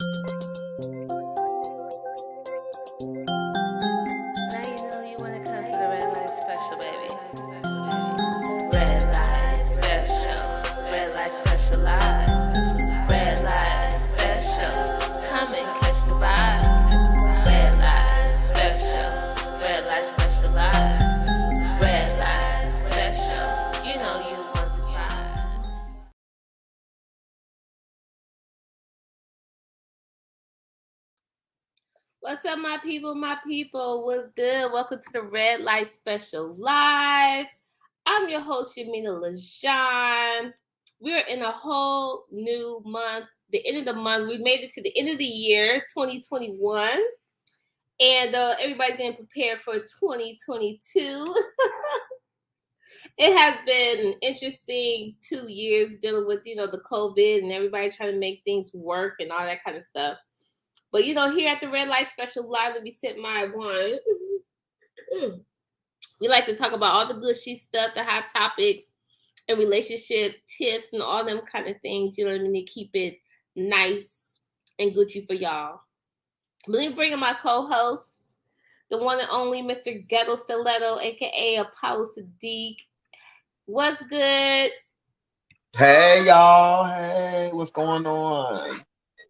you want to come to the red light special, baby. Red light special. Red light special live. Red light special. Come and catch the vibe. Red light special. Red light special live. Red light special. You know you want this vibe. What's up, my people? My people, what's good? Welcome to the Red Light Special Live. I'm your host, Yamina LaJean. We're in a whole new month, the end of the month. We made it to the end of the year, 2021. And everybody's getting prepared for 2022. It has been an interesting 2 years dealing with, the COVID and everybody trying to make things work and all that kind of stuff. But, here at the Red Light Special Live, let me sip my wine. We like to talk about all the good shit stuff, the hot topics, and relationship tips and all them kind of things, you know what I mean, to keep it nice and Gucci for y'all. Let me bring in my co-host, the one and only Mr. Ghetto Stiletto, a.k.a. Apollo Sadiq. What's good? Hey, y'all. Hey, what's going on?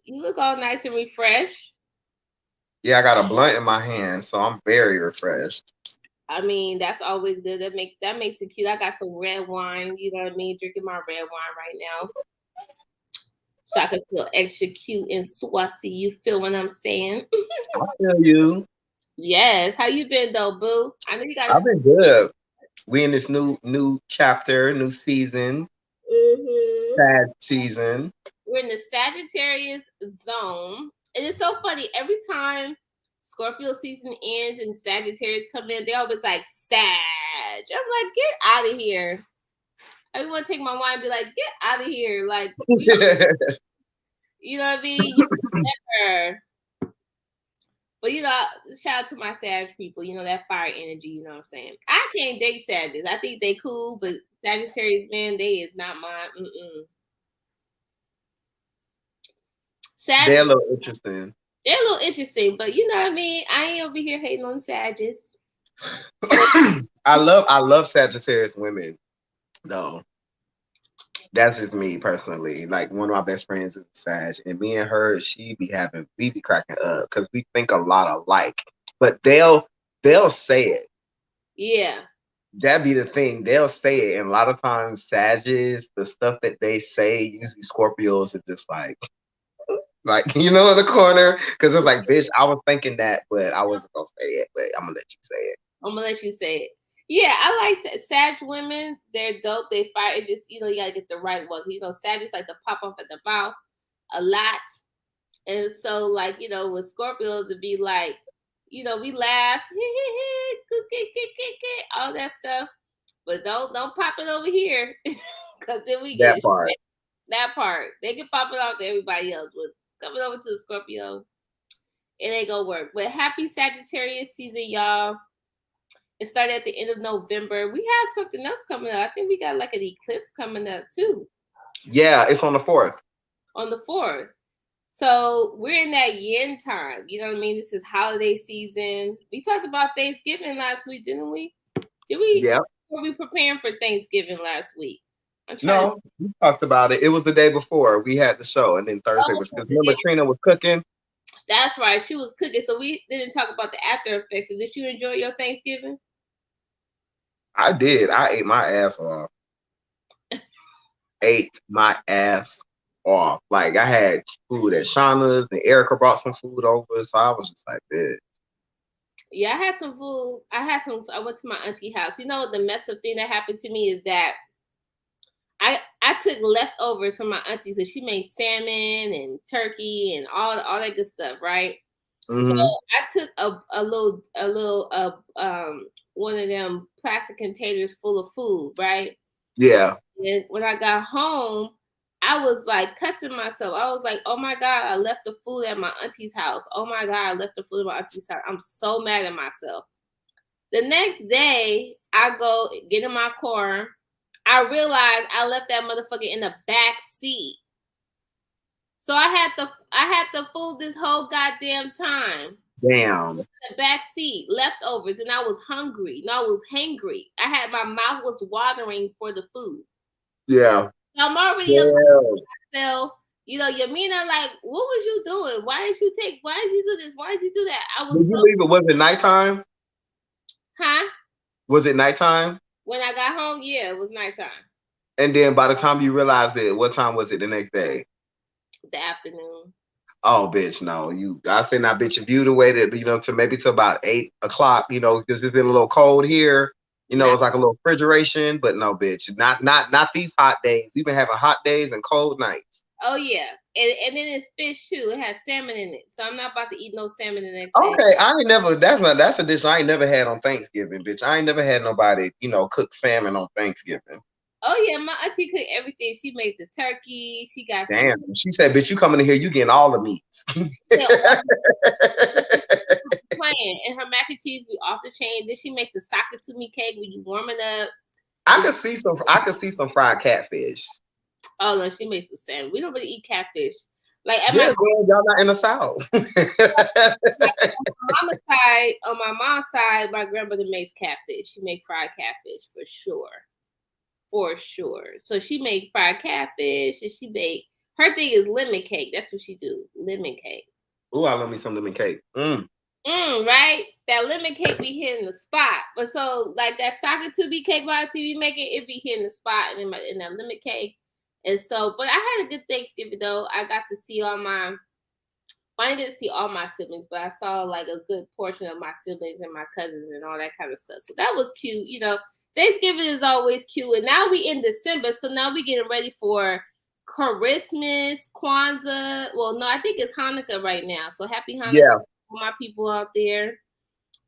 You look all nice and refreshed. Yeah, I got a blunt in my hand, so I'm very refreshed. I mean, that's always good. That makes it cute. I got some red wine, you know what I mean? Drinking my red wine right now. So I can feel extra cute and saucy. You feel what I'm saying? I feel you. Yes. How you been though, boo? I know you got I've been good. We in this new chapter, new season, sad season. We're in the Sagittarius zone. And it's so funny. Every time Scorpio season ends and Sagittarius come in, they always like, Sag. I'm like, get out of here. I want to take my wine and be like, get out of here. Like, you know what I mean? Never. But, shout out to my Sag people. That fire energy, you know what I'm saying? I can't date Sagittarius. I think they cool, but Sagittarius, man, they is not mine. They're a little interesting. They're a little interesting, but you know what I mean? I ain't over here hating on Sagittarius. I love Sagittarius women, though. That's just me personally. Like, one of my best friends is a Sag, and me and her, we be cracking up because we think a lot alike. But they'll say it. Yeah. That'd be the thing. They'll say it. And a lot of times, Sages, the stuff that they say, usually Scorpios are just like, in the corner. Because it's like, bitch, I was thinking that, but I wasn't going to say it. But I'm going to let you say it. I'm going to let you say it. Yeah, I like Sag women. They're dope. They fire. It's just, you got to get the right one. Sag is like to pop off at the mouth a lot. And so, like, with Scorpios, it'd be like, we laugh, all that stuff. But don't pop it over here. Because then we get that part. They can pop it off to everybody else. But coming over to the Scorpio, it ain't going to work. But happy Sagittarius season, y'all. It started at the end of November. We have something else coming up. I think we got like an eclipse coming up too. Yeah, it's on the 4th. On the 4th. So we're in that yin time. You know what I mean? This is holiday season. We talked about Thanksgiving last week, didn't we? Did we? Yeah. Were we preparing for Thanksgiving last week? No, we talked about it. It was the day before we had the show, and then Thursday was because remember Trina was cooking. That's right, she was cooking. So we didn't talk about the after effects. So did you enjoy your Thanksgiving? I did. I ate my ass off. Like, I had food at Shauna's, and Erica brought some food over, so I was just like, bitch. Yeah, I had some food. I went to my auntie house. The mess up thing that happened to me is that I took leftovers from my auntie because she made salmon and turkey and all that good stuff, right? Mm-hmm. So I took a little one of them plastic containers full of food, right? Yeah. And when I got home, I was like cussing myself. I was like, oh my God, I left the food at my auntie's house. Oh my God, I left the food at my auntie's house. I'm so mad at myself. The next day, I go get in my car. I realized I left that motherfucker in the back seat. So I had the food this whole goddamn time. Damn. In the back seat, leftovers, and I was hungry. No, I was hangry. My mouth was watering for the food. Yeah. So I'm already upset with myself. Yamina, like, what was you doing? Why did you do this? Why did you do that? Did you leave it? Was it nighttime? Huh? Was it nighttime? When I got home, yeah, it was nighttime. And then by the time you realized it, what time was it the next day? The afternoon. Oh, bitch, no. I said, now, bitch, if you'd have waited, to maybe till about 8 o'clock, because it's been a little cold here. It's like a little refrigeration, but no, bitch, not these hot days. We've been having hot days and cold nights. Oh yeah, and then it's fish too. It has salmon in it, so I'm not about to eat no salmon the next day. Okay, I ain't never. That's a dish I ain't never had on Thanksgiving, bitch. I ain't never had nobody, cook salmon on Thanksgiving. Oh yeah, my auntie cooked everything. She made the turkey. She got damn. She said, "Bitch, you coming in here? You getting all the meats." Playing, and her mac and cheese be off the chain. Then she make the sakatumi cake when you warming up. I could see some fried catfish. Oh no, she makes some salmon. We don't really eat catfish. Like at y'all not in the South. On my mom's side, my grandmother makes catfish. She makes fried catfish for sure. For sure. So she made fried catfish, and her thing is lemon cake. That's what she do. Lemon cake. Ooh, I love me some lemon cake. Right? That lemon cake be hitting the spot. But so like that sakatumi cake by TV making, it be hitting the spot in that lemon cake. And so, but I had a good Thanksgiving though. I got to see I didn't see all my siblings, but I saw like a good portion of my siblings and my cousins and all that kind of stuff. So that was cute. Thanksgiving is always cute. And now we in December, so now we getting ready for Christmas, Kwanzaa. Well, no, I think it's Hanukkah right now. So happy Hanukkah to all my people out there.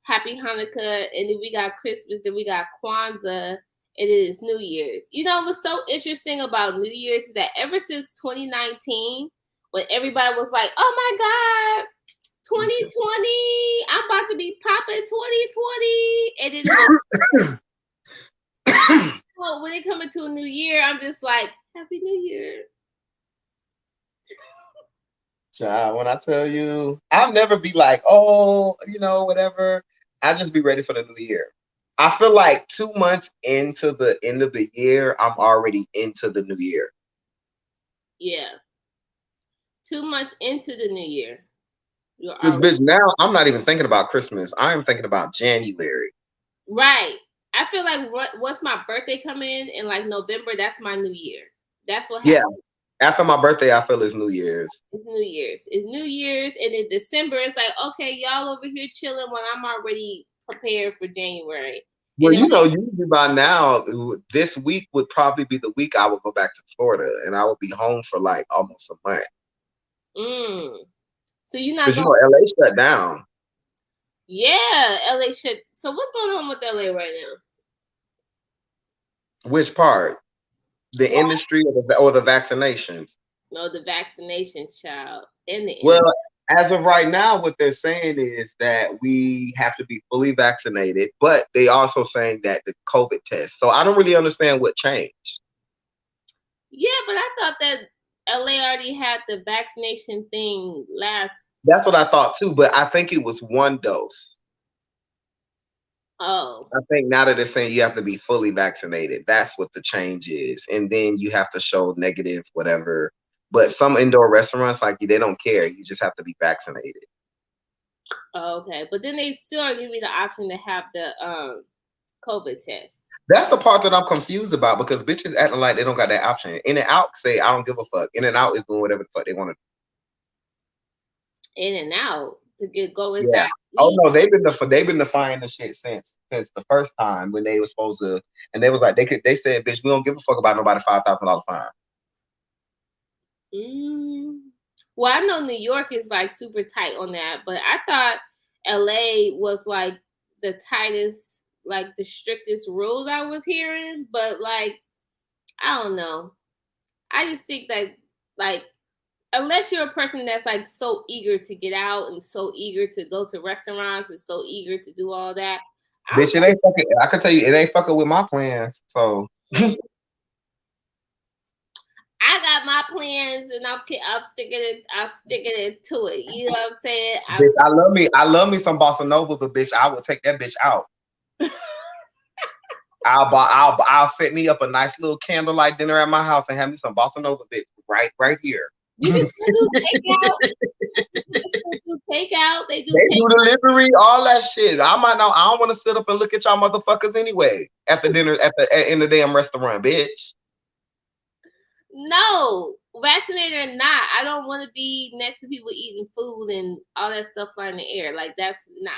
Happy Hanukkah. And then we got Christmas, then we got Kwanzaa. It is New Year's. What's so interesting about New Year's is that ever since 2019, when everybody was like, oh my God, 2020, I'm about to be popping 2020. And then when it comes to a new year, I'm just like, Happy New Year. Child, when I tell you, I'll never be like, oh, whatever. I'll just be ready for the new year. I feel like 2 months into the end of the year, I'm already into the new year. Yeah. 2 months into the new year. Because, bitch, now I'm not even thinking about Christmas. I am thinking about January. Right. I feel like once my birthday come in like November, that's my new year. That's what happens. Yeah. After my birthday, I feel it's New Year's. It's New Year's. And in December, it's like, okay, y'all over here chilling when I'm already prepared for January. Well, usually by now, this week would probably be the week I would go back to Florida, and I would be home for like almost a month. So you're not because LA shut down. Yeah, LA shut. So what's going on with LA right now? Which part? The industry or the vaccinations? No, the vaccination, child. Well, as of right now, what they're saying is that we have to be fully vaccinated, but they also saying that the COVID test. So I don't really understand what changed. Yeah, but I thought that LA already had the vaccination thing last. That's what I thought too, but I think it was 1 dose. Oh. I think now that they're saying you have to be fully vaccinated, that's what the change is. And then you have to show negative, whatever. But some indoor restaurants, like they don't care. You just have to be vaccinated. Oh, okay. But then they still are giving me the option to have the COVID test. That's the part that I'm confused about because bitches acting like they don't got that option. In-N-Out say, I don't give a fuck. In-N-Out is doing whatever the fuck they want to do. In-N-Out to go inside. Yeah. Oh no, they've been defying the shit since the first time when they were supposed to, and they was like they said, bitch, we don't give a fuck about nobody $5,000 fine. Well, I know New York is like super tight on that, but I thought LA was like the tightest, like the strictest rules I was hearing. But like, I don't know. I just think that like, unless you're a person that's like so eager to get out and so eager to go to restaurants and so eager to do all that. Bitch, it ain't fucking, I can tell you it ain't fucking with my plans. So I got my plans, and I'm sticking it. I'm sticking it to it. You know what I'm saying? Bitch, I love me some bossa nova, but bitch, I will take that bitch out. I'll set me up a nice little candlelight dinner at my house and have me some bossa nova, bitch, right here. You can still do takeout. You can still do takeout. They do delivery, all that shit. I don't want to sit up and look at y'all motherfuckers anyway at the dinner in the damn restaurant, bitch. No, vaccinated or not, I don't want to be next to people eating food and all that stuff flying in the air. Like that's nah.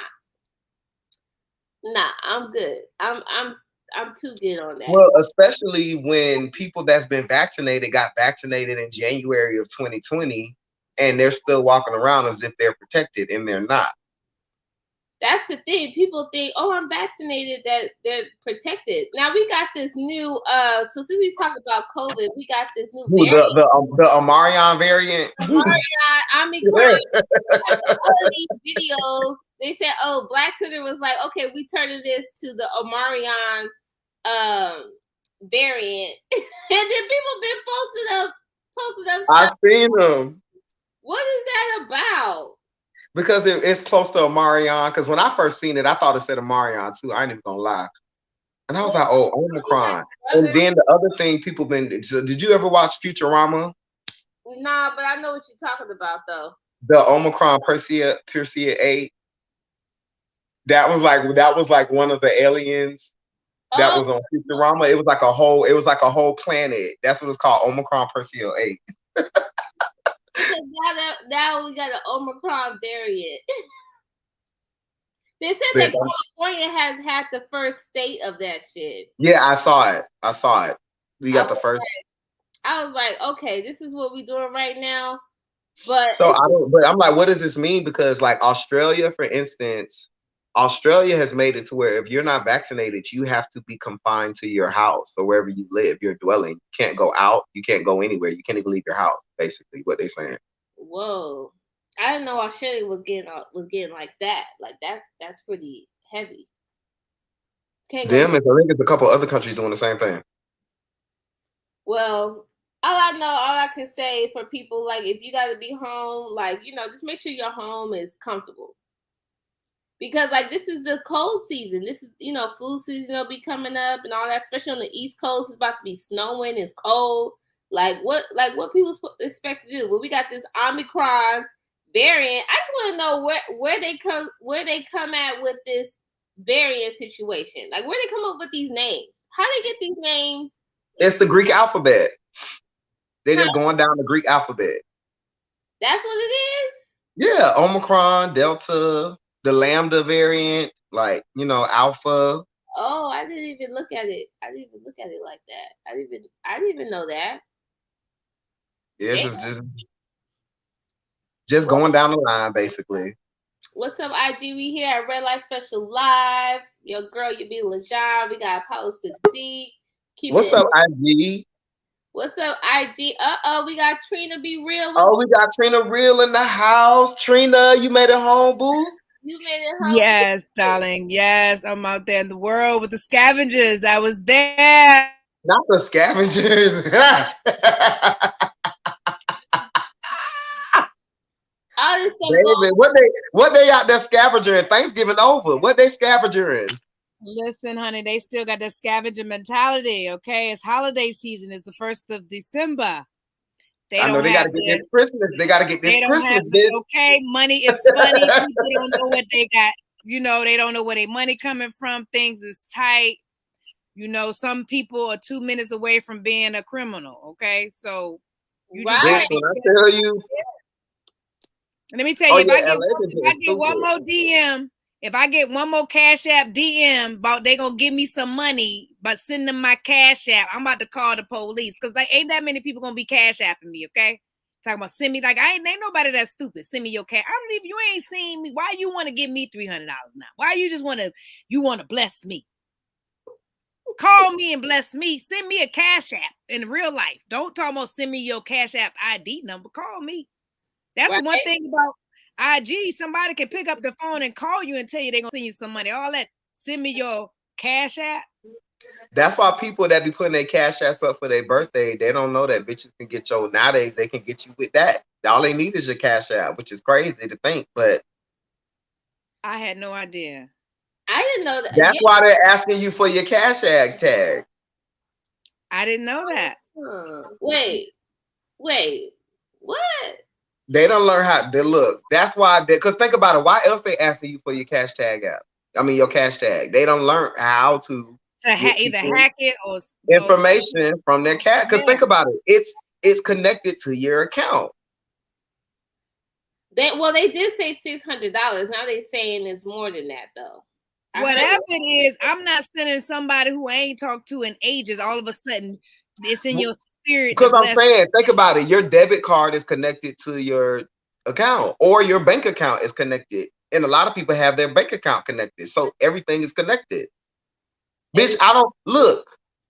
I'm good. I'm too good on that. Well, especially when people that's been vaccinated got vaccinated in January of 2020, and they're still walking around as if they're protected, and they're not. That's the thing. People think, oh, I'm vaccinated, that they're protected. Now we got this new so since we talk about COVID, we got this new variant. The Omicron variant. Omicron. All of these videos, they said, oh, Black Twitter was like, okay, we turning this to the Omicron variant. And then people been posting up stuff. I've seen them. What is that about? Because it's close to Omicron. Because when I first seen it, I thought it said Omicron too. I ain't even gonna lie. And I was like, oh, Omicron. And then the other thing people been. Did you ever watch Futurama? Nah, but I know what you're talking about though. The Omicron Persea 8. That was like one of the aliens that was on Futurama. It was like a whole planet. That's what it's called, Omicron Persea 8. Now we got an Omicron variant. They said that California has had the first state of that shit. Yeah, I saw it. We got the first. I was like, okay, this is what we're doing right now. But I'm like, what does this mean? Because like Australia, for instance, Australia has made it to where if you're not vaccinated, you have to be confined to your house or wherever you live, your dwelling. You can't go out. You can't go anywhere. You can't even leave your house. Basically, what they're saying. Whoa, I didn't know Australia was getting like that. Like that's pretty heavy. I think it's a couple other countries doing the same thing. Well, all I can say for people, like, if you got to be home, like, just make sure your home is comfortable. Because, like, this is the cold season. This is, flu season will be coming up and all that, especially on the East Coast. It's about to be snowing. It's cold. Like what people expect to do? Well, we got this Omicron variant. I just want to know where they come at with this variant situation. Like, where they come up with these names? How they get these names? It's the Greek alphabet. They're just going down the Greek alphabet. That's what it is? Yeah, Omicron, Delta, the Lambda variant, like, Alpha. Oh, I didn't even look at it. I didn't even look at it like that. I didn't even know that. Yeah, it's just going down the line, basically. What's up, IG? We here at Red Light Special Live. Your girl, you be LaJon. We got Posted D. What's up, IG? What's up, IG? We got Trina Be Real. We got Trina Real in the house. Trina, you made it home, boo? You made it home? Yes, darling. Yes, I'm out there in the world with the scavengers. I was there. Not the scavengers. David, what they out there scavenging? Thanksgiving over. What they scavenging? Listen, honey, they still got that scavenger mentality. Okay, it's holiday season. It's the 1st of December. They gotta get this Christmas. They gotta get this Christmas. Okay, money is funny. People don't know what they got. They don't know where their money coming from. Things is tight. Some people are 2 minutes away from being a criminal. Okay, so you just when I tell you. Let me tell you, if I get one more DM, if I get one more Cash App DM about they gonna give me some money, but send them my Cash App, I'm about to call the police because ain't that many people gonna be Cash Apping me, okay? Talking about send me, like ain't nobody that stupid. Send me your cash. I don't even, you ain't seen me. Why you want to give me $300 now? Why you just want to bless me? Call me and bless me. Send me a Cash App in real life. Don't talk about send me your Cash App ID number. Call me. That's right. The one thing about IG. Somebody can pick up the phone and call you and tell you they're going to send you some money. All that, send me your Cash App. That's why people that be putting their cash apps up for their birthday, they don't know that bitches can get your nowadays. They can get you with that. All they need is your cash app, which is crazy to think, but I had no idea. I didn't know that. That's why they're asking you for your cash app tag. I didn't know that. Wait, what? They don't learn how to look. That's why, because think about it. Why else they asking you for your cash tag app? I mean, your cash tag. They don't learn how to either hack it or information from their cat. Because think about it. It's connected to your account. They did say $600. Now they're saying it's more than that though. Whatever it is, I'm not sending somebody who I ain't talked to in ages. All of a sudden, it's in your spirit. Because I'm saying, think about it. Your debit card is connected to your account, or your bank account is connected. And a lot of people have their bank account connected. So everything is connected. Bitch, I don't look.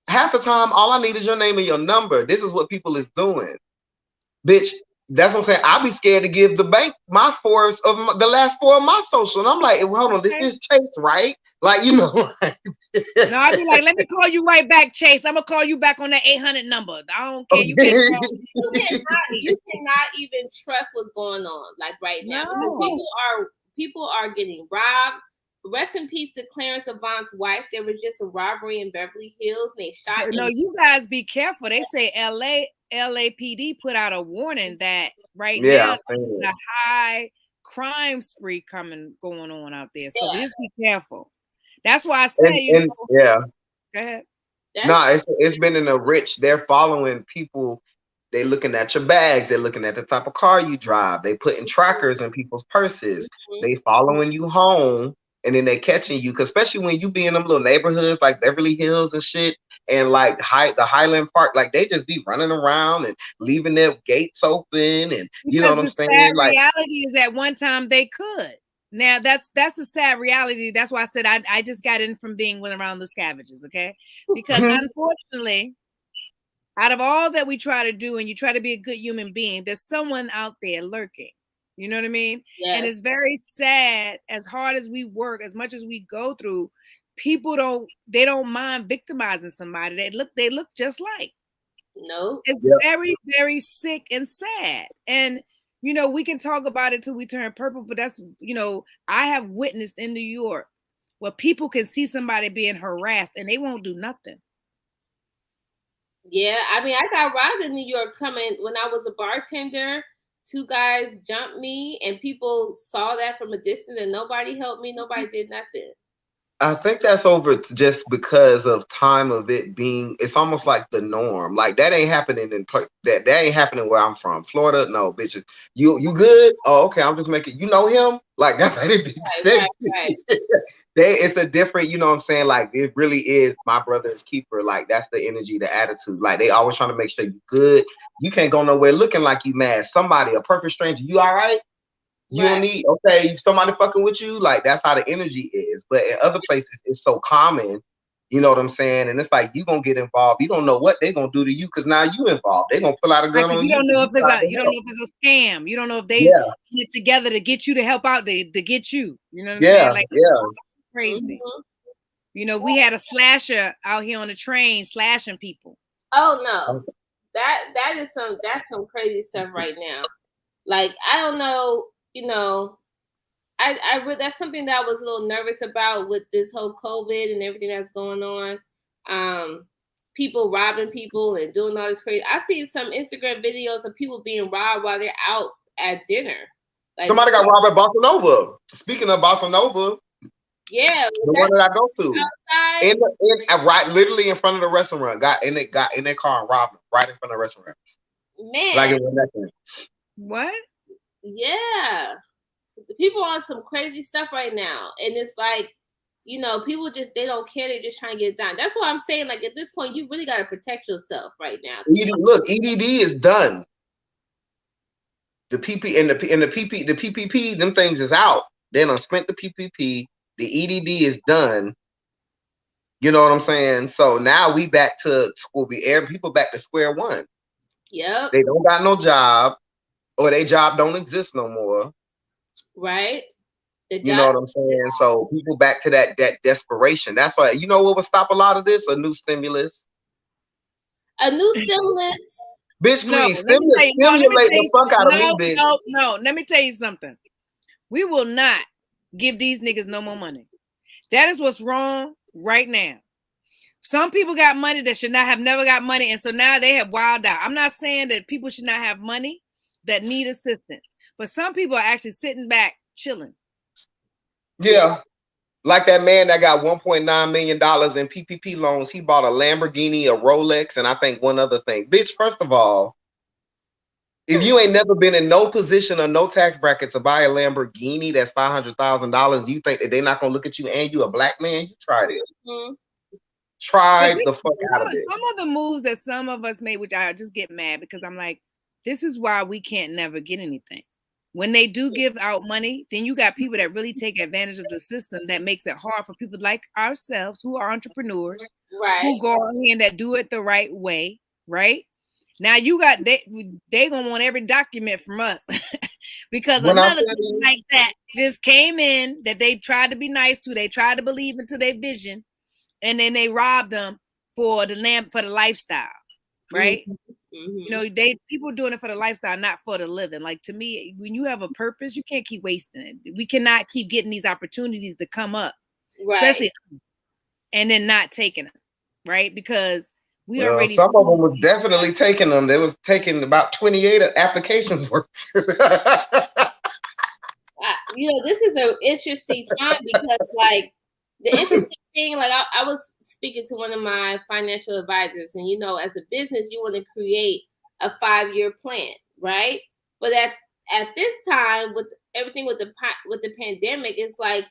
Half the time, all I need is your name and your number. This is what people is doing. Bitch, that's what I'm saying. I'll be scared to give the bank my the last four of my social. And I'm like, hold on, this is Chase, right? Like, you know. No, I'll be like, let me call you right back, Chase. I'm going to call you back on that 800 number. I don't care. You can't call me. You cannot even trust what's going on, like right now. No. People are getting robbed. Rest in peace to Clarence Avant's wife. There was just a robbery in Beverly Hills. And they shot him. No, you guys be careful. They say LAPD put out a warning that now there's a high crime spree going on out there. So just be careful. That's why I say Go ahead. No, it's been in a rich. They're following people. They looking at your bags. They're looking at the type of car you drive. They putting trackers in people's purses. They following you home. And then they catching you, because especially when you be in them little neighborhoods like Beverly Hills and shit, and like the Highland Park, like they just be running around and leaving their gates open, and you know what I'm saying. Sad reality is at one time they could. Now that's the sad reality. That's why I said I just got in from being around the scavengers, okay? Because unfortunately, out of all that we try to do, and you try to be a good human being, there's someone out there lurking. You know what I mean? Yes. And it's very sad. As hard as we work, as much as we go through, people don't mind victimizing somebody. They look just like. No. It's very, very sick and sad. And we can talk about it till we turn purple, but that's, I have witnessed in New York where people can see somebody being harassed and they won't do nothing. Yeah, I mean, I got robbed in New York when I was a bartender. 2 guys jumped me, and people saw that from a distance, and nobody helped me. Nobody did nothing. I think that's over just because of time of it being. It's almost like the norm. Like that ain't happening that ain't happening where I'm from, Florida. No, bitches. You good? Oh, okay. I'm just making. You know him? Like that's how they be. Right. It's a different. You know what I'm saying? Like it really is my brother's keeper. Like that's the energy, the attitude. Like they always trying to make sure you good. You can't go nowhere looking like you mad. Somebody, a perfect stranger. You all right? You don't need, somebody fucking with you, like that's how the energy is. But in other places, it's so common, you know what I'm saying? And it's like you gonna get involved. You don't know what they're gonna do to you because now you involved. They're gonna pull out a gun on you. You don't know if it's a scam. You don't know if they get together to get you to help out to get you. You know what I'm saying? Like crazy. Mm-hmm. We had a slasher out here on the train slashing people. Oh no. That's some crazy stuff right now. Like I don't know. That's something that I was a little nervous about with this whole COVID and everything that's going on. People robbing people and doing all this crazy. I've seen some Instagram videos of people being robbed while they're out at dinner. Like, somebody got robbed at Bossa Nova. Speaking of Bossa Nova, the one that I go to, right, literally in front of the restaurant, got in their car and robbed them right in front of the restaurant. Man, like it was nothing. What? Yeah, people on some crazy stuff right now, and it's like, people they don't care. They're just trying to get it done. That's what I'm saying. Like at this point, you really got to protect yourself right now. Look, EDD is done. The PP and the PPP, them things is out. They done spent the PPP. The EDD is done. You know what I'm saying? So now we back to school. People back to square one. Yep. They don't got no job. Or their job don't exist no more. Right. You know what I'm saying? So people back to that desperation. That's why, you know what would stop a lot of this? A new stimulus. A new stimulus. Bitch, please stimulate the fuck out of me, bitch. No. Let me tell you something. We will not give these niggas no more money. That is what's wrong right now. Some people got money that should not have never got money, and so now they have wild out. I'm not saying that people should not have money that need assistance, but some people are actually sitting back chilling. Yeah. Like that man that got $1.9 million in PPP loans. He bought a Lamborghini, a Rolex, and I think one other thing. Bitch, first of all, if you ain't never been in no position or no tax bracket to buy a Lamborghini that's $500,000, you think that they're not gonna look at you and you a black man? You try it. Mm-hmm. Try the fuck out of it. Some of the moves that some of us made, which I just get mad because I'm like, this is why we can't never get anything. When they do give out money, then you got people that really take advantage of the system that makes it hard for people like ourselves who are entrepreneurs, right? Who go on here and that do it the right way, right? Now you got they gonna want every document from us because another person like that just came in that they tried to be nice to, they tried to believe into their vision, and then they robbed them for the lifestyle, right? Mm-hmm. You know, people doing it for the lifestyle, not for the living. Like, to me, when you have a purpose, you can't keep wasting it. We cannot keep getting these opportunities to come up, right? Especially, and then not taking them, right? Because already some of them was definitely taking them. They was taking about 28 applications worth. You know, this is an interesting time because, like, the interesting thing, like, I was speaking to one of my financial advisors, and, you know, as a business, you want to create a 5-year plan, right? But at this time, with everything with the pandemic, it's like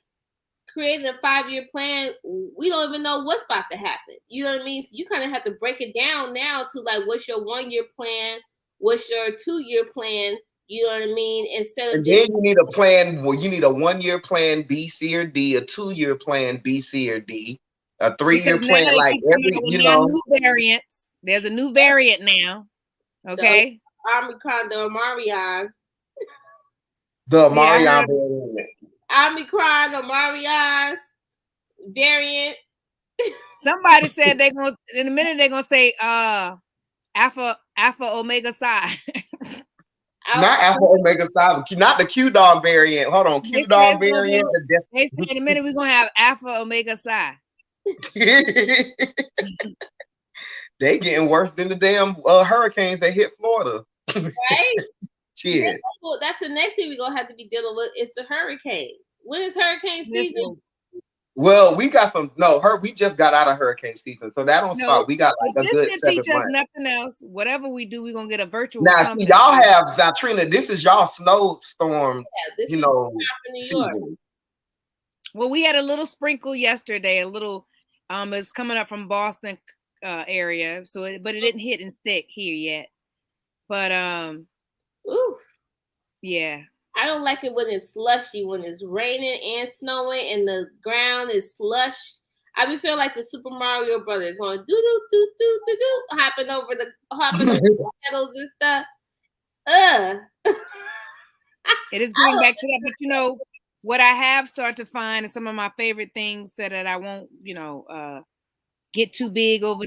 creating a 5-year plan. We don't even know what's about to happen. You know what I mean? So you kind of have to break it down now to, like, what's your 1-year plan? What's your 2-year plan? You know what I mean? Instead of then you need a plan. Well, you need a 1-year plan B, C, or D, a 2-year plan B, C, or D, a 3-year plan. Like new variants. There's a new variant now. Okay. Omicron, the Omarion. The Omarion variant. Omicron, Omarion variant. Somebody said they're gonna in a minute they're gonna say Alpha Omega Psi. Not Alpha Omega Psi, not the Q Dog variant. Hold on, Q Dog variant. They said in a minute we're gonna have Alpha Omega Psi. They getting worse than the damn hurricanes that hit Florida. Right? Shit. That's the next thing we're gonna have to be dealing with. It's the hurricanes. When is hurricane season? Well, we got we just got out of hurricane season, so that don't start. We got like a good 7 months. This teach us nothing else. Whatever we do, we're gonna get a virtual. Now, see, y'all have Trina. This is y'all snowstorm. Yeah, this is New York. Well, we had a little sprinkle yesterday. A little, it's coming up from Boston area. So, but it didn't hit and stick here yet. But oof, yeah. I don't like it when it's slushy, when it's raining and snowing and the ground is slush. I be feeling like the Super Mario Brothers going do do do do do do, hopping over the pedals and stuff. It is going back to that, but you know what I have started to find is some of my favorite things that I won't, get too big over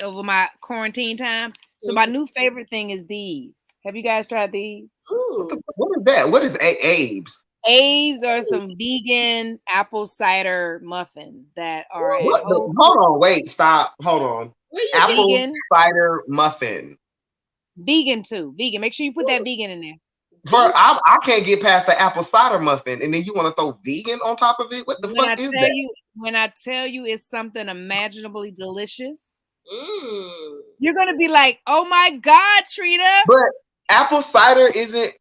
over my quarantine time. So my new favorite thing is these. Have you guys tried these? Ooh. What is that? What is Abe's? Abe's are some vegan apple cider muffins that are. Hold on, wait, stop, hold on. Apple vegan? Cider muffin. Vegan too. Vegan. Make sure you put that vegan in there. I can't get past the apple cider muffin, and then you want to throw vegan on top of it? What the fuck is that? When I tell you it's something imaginably delicious, you're gonna be like, "Oh my God, Trina!" But apple cider isn't.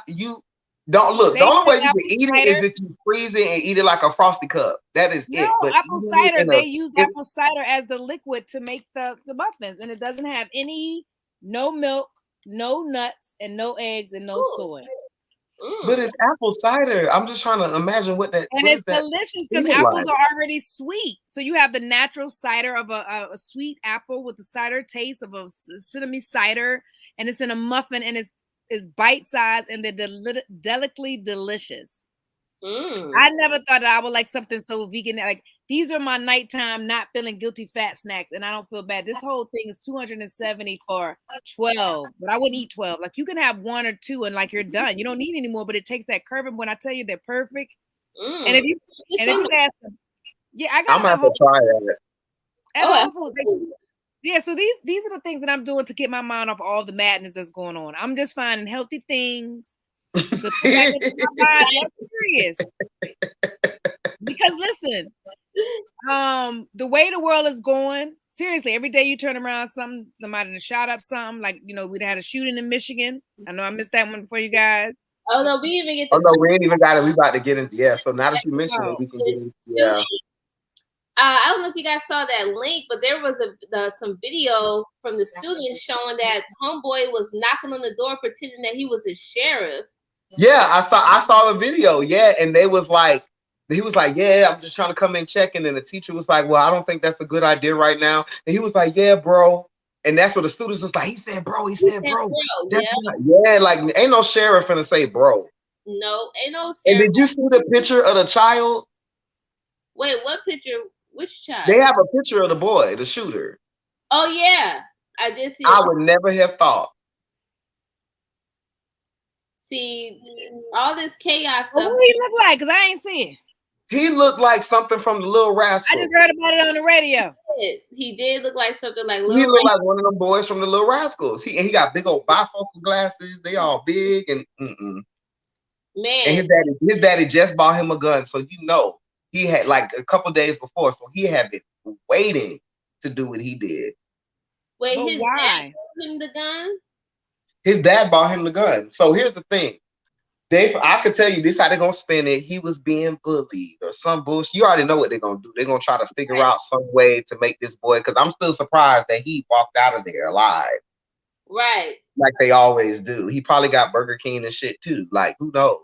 You don't look. The only way you can eat it is if you freeze it and eat it like a Frosty cup. That is it. But apple cider. They use apple cider as the liquid to make the muffins, and it doesn't have no milk, no nuts, and no eggs, and no soy. But it's apple cider. I'm just trying to imagine what that. And it's delicious because apples are already sweet. So you have the natural cider of a sweet apple with the cider taste of a cinnamon cider, and it's in a muffin, and it's bite sized, and they're delicately delicious. I never thought that I would like something so vegan. Like these are my nighttime, not feeling guilty fat snacks, and I don't feel bad. This whole thing is $270 for 12, but I wouldn't eat 12. Like you can have 1 or 2 and like you're done. You don't need any more, but it takes that curve. And when I tell you they're perfect, and if you ask them, yeah, I got. I'm gonna have to try that. At Whole Foods. Yeah, so these are the things that I'm doing to get my mind off all the madness that's going on. I'm just finding healthy things. So I'm serious. Because listen, the way the world is going, seriously, every day you turn around, somebody shot up something. Like we had a shooting in Michigan. I know I missed that one for you guys. Oh no, we didn't even get. Oh no, we ain't even got it. We about to get into so now that you mentioned it, we can get into I don't know if you guys saw that link, but there was some video from the students showing that homeboy was knocking on the door pretending that he was a sheriff. Yeah, I saw the video. Yeah, and he was like, yeah, I'm just trying to come in check. And then the teacher was like, well, I don't think that's a good idea right now. And he was like, yeah, bro. And that's what the students was like. He said, bro. Yeah, like ain't no sheriff finna say, bro. No, ain't no sheriff. And did you see the picture of the child? Wait, what picture? Which child? They have a picture of the boy, the shooter. Oh yeah, I did see. I would never have thought. See, all this chaos stuff. What do he look like? Because I ain't seen it. He looked like something from the Little Rascals. I just heard about it on the radio. He did look like something like Little. He looked like one of them boys from the Little Rascals. He got big old bifocal glasses. They all big and man. And his daddy just bought him a gun, so he had like a couple days before, so he had been waiting to do what he did. Wait, but his dad bought him the gun? His dad bought him the gun. So here's the thing. I could tell you this how they're gonna spin it. He was being bullied or some bullshit. You already know what they're gonna do. They're gonna try to figure out some way to make this boy, because I'm still surprised that he walked out of there alive. Right. Like they always do. He probably got Burger King and shit too. Like, who knows?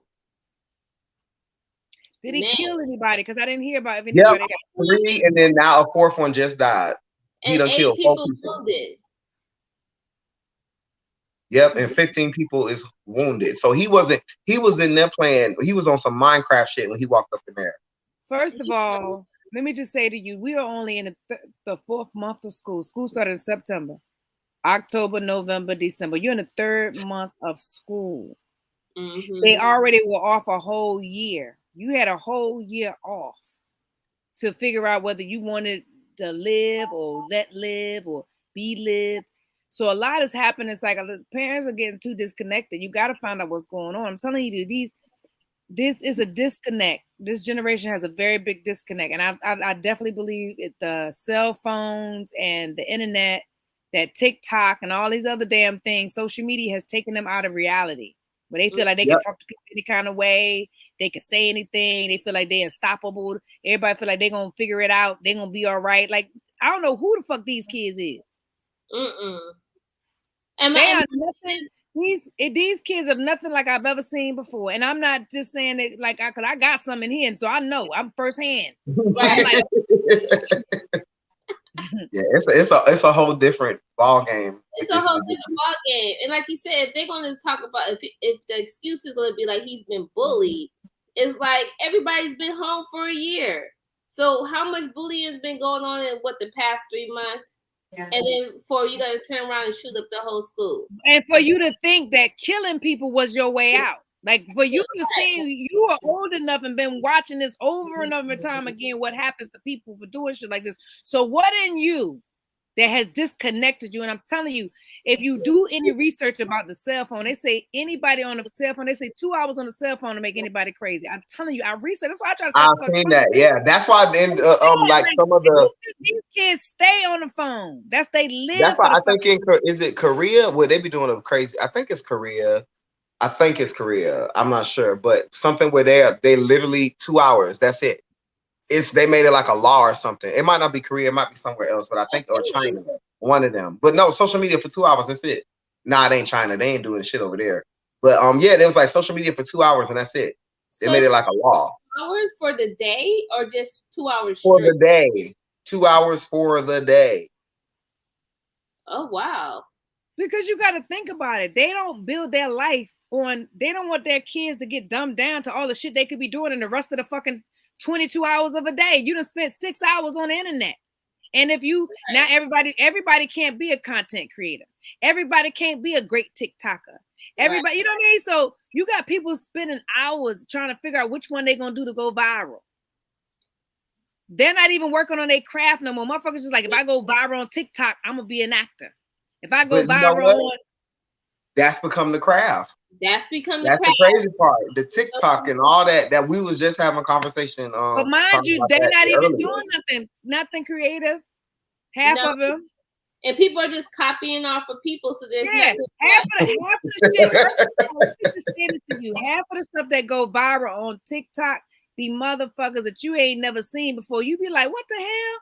Did he kill anybody? Because I didn't hear about if anybody got 3, and then now a 4th one just died. He done killed 4 people. Wounded. Yep, and 15 people is wounded. So he was in there playing. He was on some Minecraft shit when he walked up in there. First of all, let me just say to you, we are only in the 4th month of school. School started in September, October, November, December. You're in the 3rd month of school. Mm-hmm. They already were off a whole year. You had a whole year off to figure out whether you wanted to live or let live or be lived. So a lot is happening. It's like parents are getting too disconnected. You got to find out what's going on. I'm telling you, this is a disconnect. This generation has a very big disconnect. And I definitely believe the cell phones and the internet, that TikTok and all these other damn things, social media has taken them out of reality. But they feel like they can talk to people any kind of way. They can say anything. They feel like they're unstoppable. Everybody feel like they're going to figure it out. They're going to be all right. Like, I don't know who the fuck these kids is. They are nothing. These kids are nothing like I've ever seen before. And I'm not just saying that like, because I got some in here. And so I know I'm firsthand. Right? Yeah, it's a whole different ball game. It's a whole different ball game, and like you said, if they're going to talk about if the excuse is going to be like he's been bullied, it's like everybody's been home for a year. So how much bullying has been going on in the past 3 months? Yeah. And then for you guys to turn around and shoot up the whole school, and for you to think that killing people was your way out. Like for you to see, you are old enough and been watching this over and over time again, what happens to people for doing shit like this. So what in you that has disconnected you? And I'm telling you, if you do any research about the cell phone, they say anybody on the cell phone, they say 2 hours on the cell phone to make anybody crazy. I'm telling you, I researched. That's why I try to stop. I've seen that. Yeah, that's why then like some of these kids stay on the phone. That's they live. That's why I think is it Korea? Would they be doing a crazy? I think it's Korea. I'm not sure, but something where they literally 2 hours. That's it. They made it like a law or something. It might not be Korea, it might be somewhere else, but I think or China, one of them. But no, social media for 2 hours. That's it. Nah, it ain't China. They ain't doing shit over there. But yeah, there was like social media for 2 hours, and that's it. They made it like a law. 2 hours for the day, or just 2 hours for the day? 2 hours for the day. Oh wow. Because you got to think about it. They don't build their life on, they don't want their kids to get dumbed down to all the shit they could be doing in the rest of the fucking 22 hours of a day. You done spent 6 hours on the internet. And if you, now everybody can't be a content creator. Everybody can't be a great TikToker. Everybody, you know what I mean? So you got people spending hours trying to figure out which one they're going to do to go viral. They're not even working on their craft no more. Motherfuckers just like, if I go viral on TikTok, I'm going to be an actor. If I go viral on... That's become the craft. That's the crazy part. The TikTok and all that we was just having a conversation. But mind you, they're not even doing nothing creative. Half of them. And people are just copying off of people. So there's half of the shit. Half of the stuff that go viral on TikTok be motherfuckers that you ain't never seen before. You be like, what the hell?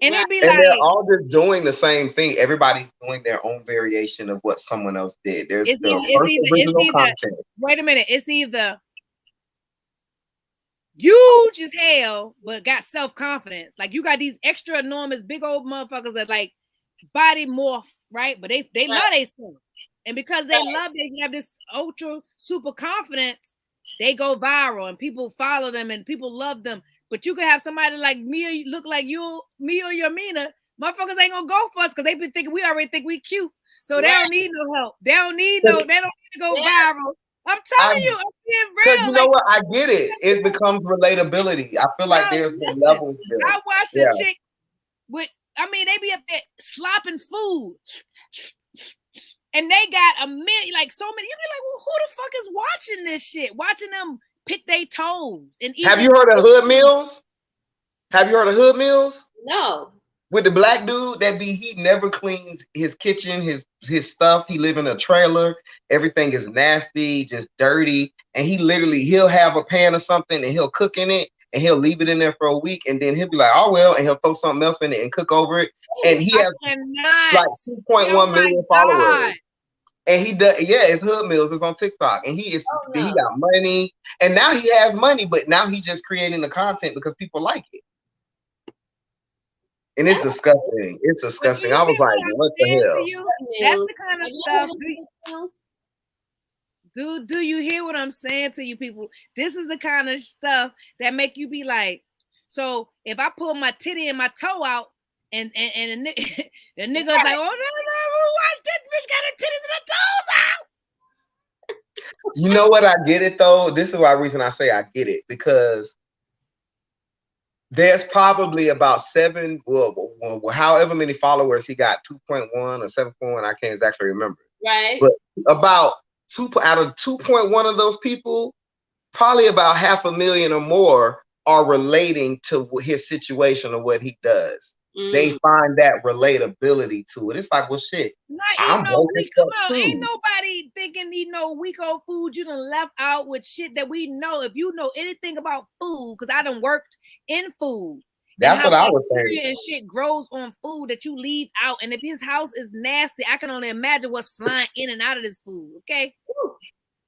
And they be like, they're all just doing the same thing. Everybody's doing their own variation of what someone else did. There's original content. Wait a minute. It's either huge as hell, but got self-confidence. Like you got these extra enormous, big old motherfuckers that like body morph, right? But they love themselves. And because they love, they have this ultra super confidence, they go viral and people follow them and people love them. But you could have somebody like me, look like you, me or your Mina. Motherfuckers ain't gonna go for us because they've been thinking we already think we cute. So they don't need no help. They don't need to go viral. I'm telling you, I'm being real. Because you know what? I get it. It becomes relatability. I feel like there's a level there. I watched a chick with, they be up there slopping food. And they got a million, like so many. You be like, well, who the fuck is watching this shit? Watching them pick their toes and eat. Have you heard of Hood Meals? No. With the black dude he never cleans his kitchen, his stuff. He live in a trailer. Everything is nasty, just dirty. And he'll have a pan or something and he'll cook in it and he'll leave it in there for a week and then he'll be like, oh well, and he'll throw something else in it and cook over it. And he has like 2.1 million followers. And he does, it's Hood Meals. It's on TikTok, and he got money, and now he has money, but now he's just creating the content because people like it, and it's disgusting. It's disgusting. I was like, what the hell? That's the kind of stuff. Do you hear what I'm saying to you people? This is the kind of stuff that make you be like, so if I pull my titty and my toe out. And the nigga's like, oh no, watch that bitch got her titties and her toes out. You know what? I get it though. This is why reason I say I get it, because there's probably about however many followers he got, 2.1 or 7.1, I can't exactly remember. Right. But about out of 2.1 of those people, probably about 500,000 or more are relating to his situation or what he does. They find that relatability to it. It's like, well, shit. Ain't nobody thinking, we go food you done left out with shit that we know. If you know anything about food, because I done worked in food. That's what I was saying. And shit grows on food that you leave out. And if his house is nasty, I can only imagine what's flying in and out of this food. Okay.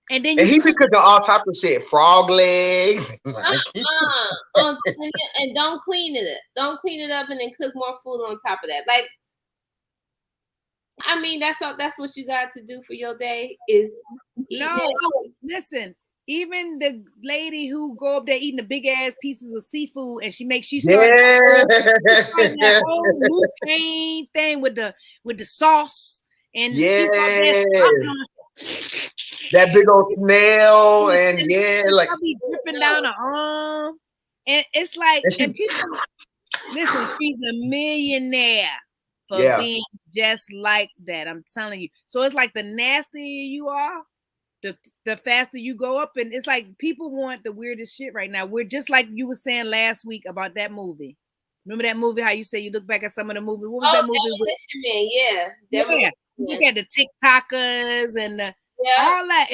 And then he be cooking all type of shit, frog legs. And don't clean it. Don't clean it up and then cook more food on top of that. Like, that's what you got to do for your day is listen. Even the lady who go up there eating the big ass pieces of seafood and she starts that whole Luke thing with the sauce and that big old snail and like I'll be dripping down her arm, and it's like, and people listen. She's a millionaire for being just like that. I'm telling you. So it's like the nastier you are, the faster you go up, and it's like people want the weirdest shit right now. We're just like you were saying last week about that movie. Remember that movie? How you say you look back at some of the movie? What was that movie? Look at the TikTokers and the. All that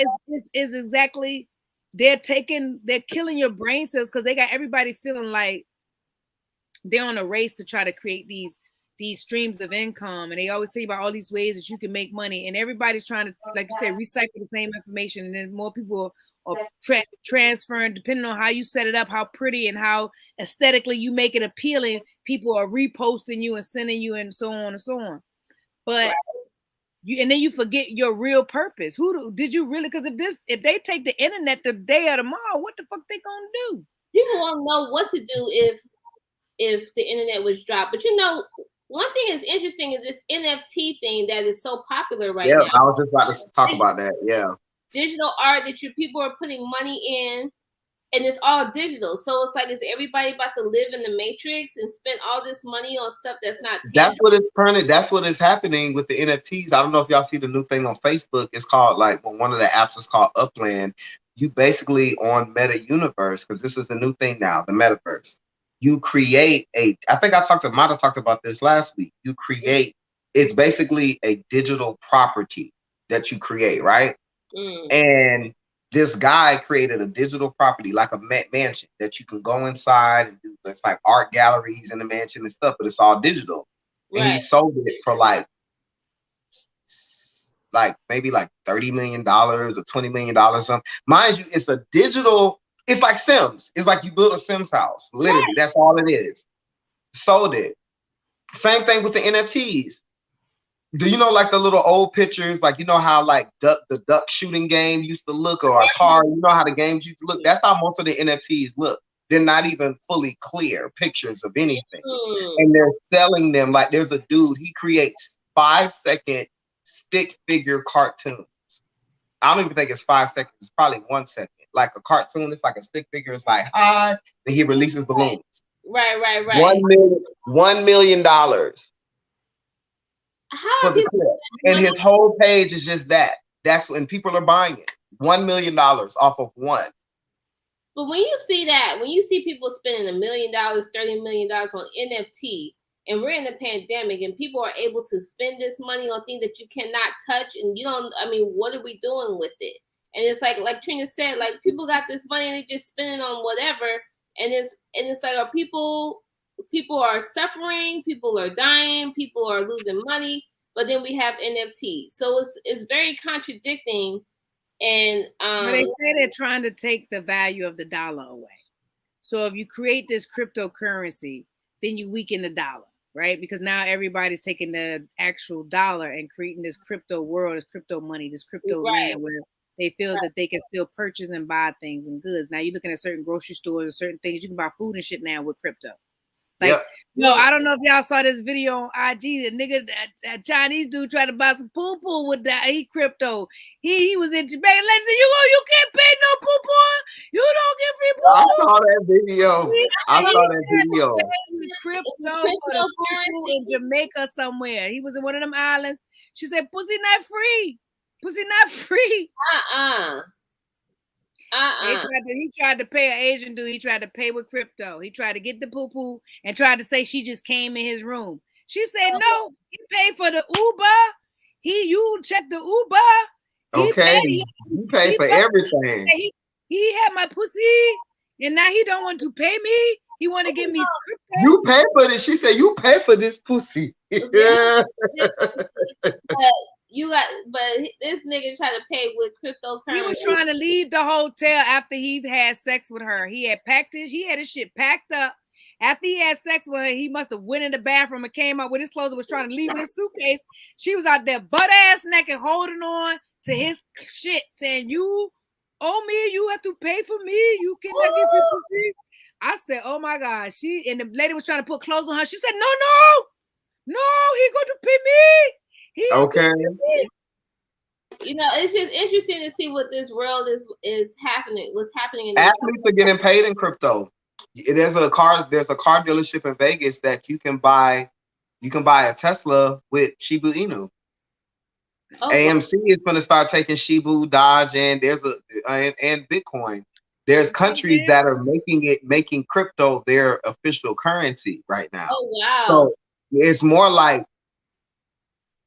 is exactly they're killing your brain cells because they got everybody feeling like they're on a race to try to create these streams of income, and they always tell you about all these ways that you can make money, and everybody's trying to, like you said, recycle the same information, and then more people are transferring depending on how you set it up, how pretty and how aesthetically you make it appealing. People are reposting you and sending you and so on and so on, but. and then you forget your real purpose. Did you really? Because if they take the internet the day or tomorrow, what the fuck they gonna do? People won't know what to do if the internet was dropped. But one thing is interesting is this NFT thing that is so popular right now. I was just about to talk about that. Yeah. Digital art that people are putting money in, and it's all digital. So it's like, is everybody about to live in the Matrix and spend all this money on stuff that's not tangible? That's what it's printed. That's what is happening with the NFTs. I don't know if y'all see the new thing on Facebook. It's called, like, one of the apps is called Upland. You basically on Meta Universe, because this is the new thing now, the metaverse. You create I think I might have talked about this last week. You create, it's basically a digital property that you create, right? And this guy created a digital property, like a mansion that you can go inside and do. It's like art galleries in the mansion and stuff, but it's all digital. Right. And he sold it for like maybe like $30 million or $20 million or something. Mind you, it's a digital. It's like Sims. It's like you build a Sims house. Literally, right. That's all it is. Sold it. Same thing with the NFTs. Do you know, like, the little old pictures, like, you know how like the duck shooting game used to look, or Atari, you know how the games used to look? That's how most of the NFTs look. They're not even fully clear pictures of anything. And they're selling them. Like, there's a dude, he creates 5-second stick figure cartoons. I don't even think it's 5 seconds. It's probably 1 second. Like a cartoon, it's like a stick figure. It's like, hi, then he releases balloons. Right. $1 million. How people and his whole page is just that. That's when people are buying it. $1 million off of one. But when you see people spending $1 million, $30 million on NFT, and we're in a pandemic, and people are able to spend this money on things that you cannot touch, and what are we doing with it? And it's like Trina said, like, people got this money and they just spending on whatever, and it's like, are people are suffering, people are dying, people are losing money, but then we have NFTs. So it's very contradicting. And but they say they're trying to take the value of the dollar away. So if you create this cryptocurrency, then you weaken the dollar, right? Because now everybody's taking the actual dollar and creating this crypto world, this crypto money, this crypto land where they feel that they can still purchase and buy things and goods. Now you're looking at certain grocery stores or certain things. You can buy food and shit now with crypto. Like, no, I don't know if y'all saw this video on IG. The nigga, that Chinese dude tried to buy some poo-poo with that crypto. He was in Jamaica. Like, said, you can't pay no poo-poo. You don't get free poo-poo. I saw that video. Crypto for the poo-poo in Jamaica somewhere. He was in one of them islands. She said, pussy not free. Pussy not free. He tried to pay an Asian dude. He tried to pay with crypto. He tried to get the poo-poo and tried to say she just came in his room. She said, no, he paid for the Uber. You check the Uber. He paid for everything. He had my pussy, and now he don't want to pay me. He want to give me crypto. You pay for this. She said, you pay for this pussy. Yeah. But this nigga tried to pay with cryptocurrency. He was trying to leave the hotel after he had sex with her. He had his shit packed up. After he had sex with her, he must have went in the bathroom and came out with his clothes and was trying to leave with his suitcase. She was out there butt ass naked, holding on to his shit, saying, you owe me, you have to pay for me, you cannot get your pussy. I said, oh my God. And the lady was trying to put clothes on her. She said, no, he going to pay me. Okay. It's just interesting to see what this world is happening. What's happening in this athletes are getting paid in crypto. There's a car dealership in Vegas that you can buy a Tesla with Shiba Inu. AMC is going to start taking Shiba, Dodge, and and Bitcoin. There's countries that are making crypto their official currency right now. Oh wow! So it's more like,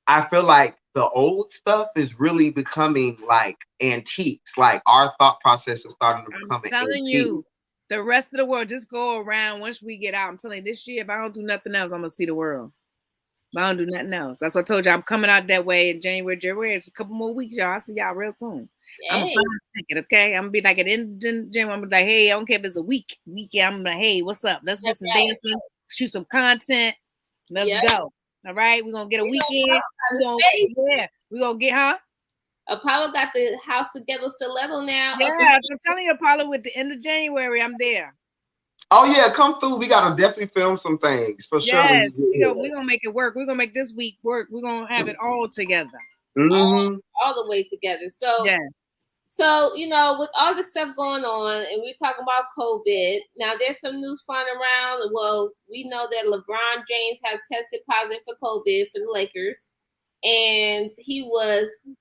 I feel like the old stuff is really becoming like antiques. Like, our thought process is starting to become an antique. I'm telling you, the rest of the world, just go around once we get out. I'm telling you, this year, if I don't do nothing else, I'm gonna see the world. If I don't do nothing else. That's what I told you. I'm coming out that way in January. It's a couple more weeks, y'all. I'll see y'all real soon. Yay. I'm gonna find a ticket, okay? I'm gonna be like at the end of January. I'm gonna be like, hey, I don't care if it's a week. I'm like, hey, what's up? Let's get some dancing, shoot some content. Let's go. All right, we're gonna get a weekend. We gonna get, huh? Apollo got the house together stiletto now. Yeah, I'm telling you, Apollo, with the end of January, I'm there. Oh yeah, come through. We gotta definitely film some things for sure. Yes, we're gonna make it work. We're gonna make this week work. We're gonna have it all together. All the way together. So yeah. So, with all this stuff going on, and we're talking about COVID, now there's some news flying around. Well, we know that LeBron James has tested positive for COVID for the Lakers, and he